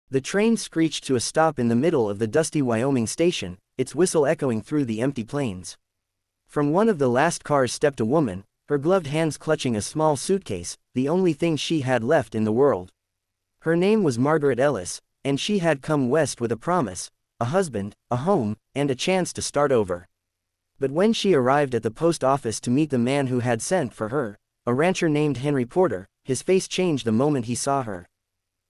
The train screeched to a stop in the middle of the dusty Wyoming station, its whistle echoing through the empty plains. From one of the last cars stepped a woman, her gloved hands clutching a small suitcase, the only thing she had left in the world. Her name was Margaret Ellis, and she had come west with a promise, a husband, a home, and a chance to start over. But when she arrived at the post office to meet the man who had sent for her, a rancher named Henry Porter, his face changed the moment he saw her.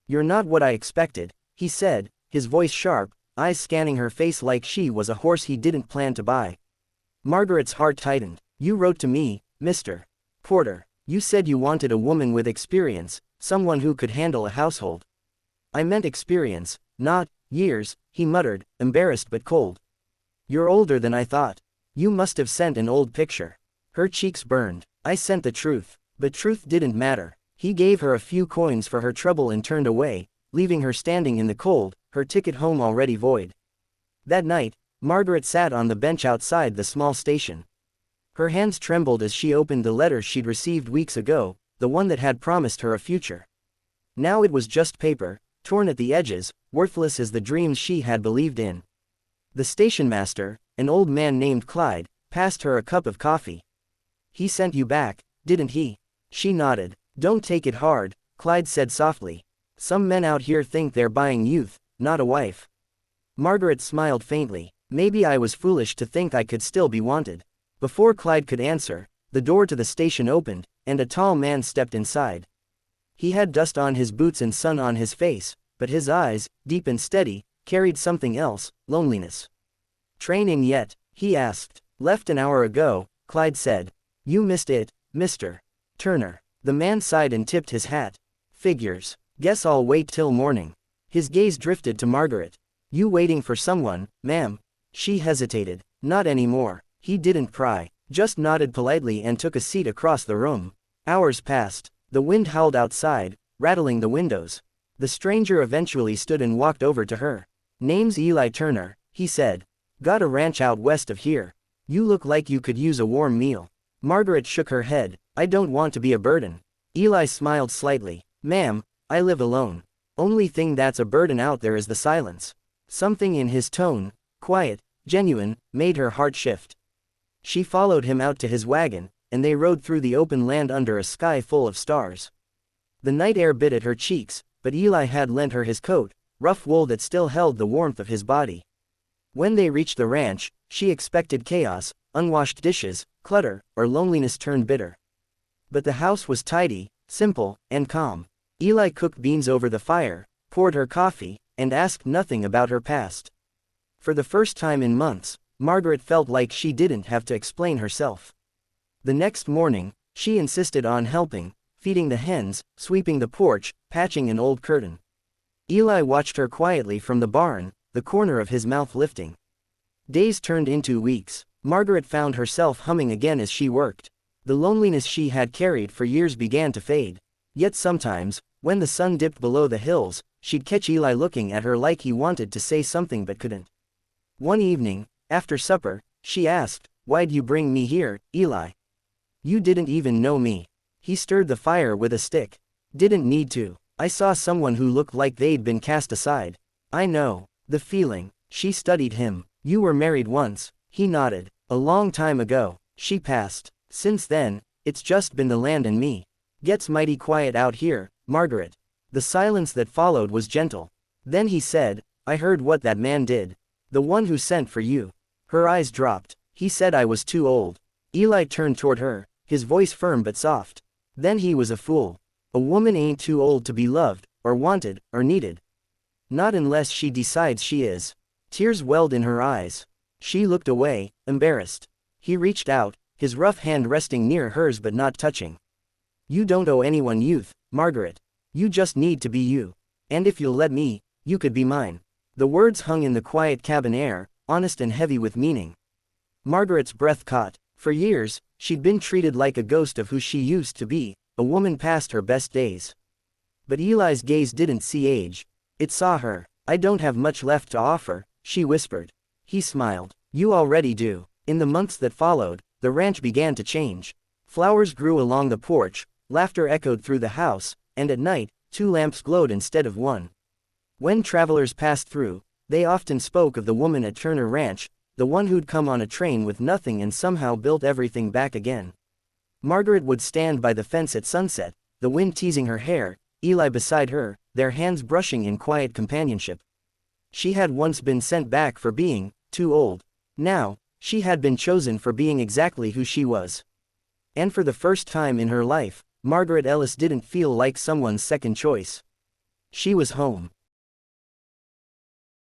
"You're not what I expected," he said, his voice sharp, eyes scanning her face like she was a horse he didn't plan to buy. Margaret's heart tightened. "You wrote to me, Mr. Porter. You said you wanted a woman with experience, someone who could handle a household." "I meant experience, not years," he muttered, embarrassed but cold. "You're older than I thought. You must have sent an old picture." Her cheeks burned. "I sent the truth." But truth didn't matter. He gave her a few coins for her trouble and turned away, leaving her standing in the cold, her ticket home already void. That night, Margaret sat on the bench outside the small station. Her hands trembled as she opened the letter she'd received weeks ago, the one that had promised her a future. Now it was just paper, torn at the edges, worthless as the dreams she had believed in. The station master, an old man named Clyde, passed her a cup of coffee. "He sent you back, didn't he?" She nodded. "Don't take it hard," Clyde said softly. "Some men out here think they're buying youth, not a wife." Margaret smiled faintly. "Maybe I was foolish to think I could still be wanted." Before Clyde could answer, the door to the station opened, and a tall man stepped inside. He had dust on his boots and sun on his face, but his eyes, deep and steady, carried something else, loneliness. "Training yet?" he asked. "Left an hour ago," Clyde said. "You missed it, Mr. Turner." The man sighed and tipped his hat. "Figures. Guess I'll wait till morning." His gaze drifted to Margaret. "You waiting for someone, ma'am?" She hesitated. "Not anymore." He didn't pry, just nodded politely and took a seat across the room. Hours passed. The wind howled outside, rattling the windows. The stranger eventually stood and walked over to her. "Name's Eli Turner," he said. "Got a ranch out west of here. You look like you could use a warm meal." Margaret shook her head. "I don't want to be a burden." Eli smiled slightly. "Ma'am, I live alone. Only thing that's a burden out there is the silence." Something in his tone, quiet, genuine, made her heart shift. She followed him out to his wagon, and they rode through the open land under a sky full of stars. The night air bit at her cheeks, but Eli had lent her his coat, rough wool that still held the warmth of his body. When they reached the ranch, she expected chaos, unwashed dishes, clutter, or loneliness turned bitter. But the house was tidy, simple, and calm. Eli cooked beans over the fire, poured her coffee, and asked nothing about her past. For the first time in months, Margaret felt like she didn't have to explain herself. The next morning, she insisted on helping, feeding the hens, sweeping the porch, patching an old curtain. Eli watched her quietly from the barn, the corner of his mouth lifting. Days turned into weeks. Margaret found herself humming again as she worked. The loneliness she had carried for years began to fade. Yet sometimes, when the sun dipped below the hills, she'd catch Eli looking at her like he wanted to say something but couldn't. One evening, after supper, she asked, "Why'd you bring me here, Eli? You didn't even know me." He stirred the fire with a stick. "Didn't need to. I saw someone who looked like they'd been cast aside." "I know. The feeling." She studied him. "You were married once." He nodded. "A long time ago." She passed. "Since then, it's just been the land and me. Gets mighty quiet out here, Margaret." The silence that followed was gentle. Then he said, "I heard what that man did. The one who sent for you." Her eyes dropped. "He said I was too old." Eli turned toward her, his voice firm but soft. "Then he was a fool. A woman ain't too old to be loved, or wanted, or needed. Not unless she decides she is." Tears welled in her eyes. She looked away, embarrassed. He reached out, his rough hand resting near hers but not touching. "You don't owe anyone youth, Margaret. You just need to be you. And if you'll let me, you could be mine." The words hung in the quiet cabin air, honest and heavy with meaning. Margaret's breath caught. For years, she'd been treated like a ghost of who she used to be, a woman past her best days. But Eli's gaze didn't see age. It saw her. "I don't have much left to offer," she whispered. He smiled. "You already do." In the months that followed, the ranch began to change. Flowers grew along the porch, laughter echoed through the house, and at night, 2 lamps glowed instead of 1. When travelers passed through, they often spoke of the woman at Turner Ranch, the one who'd come on a train with nothing and somehow built everything back again. Margaret would stand by the fence at sunset, the wind teasing her hair, Eli beside her, their hands brushing in quiet companionship. She had once been sent back for being too old. Now, she had been chosen for being exactly who she was. And for the first time in her life, Margaret Ellis didn't feel like someone's second choice. She was home.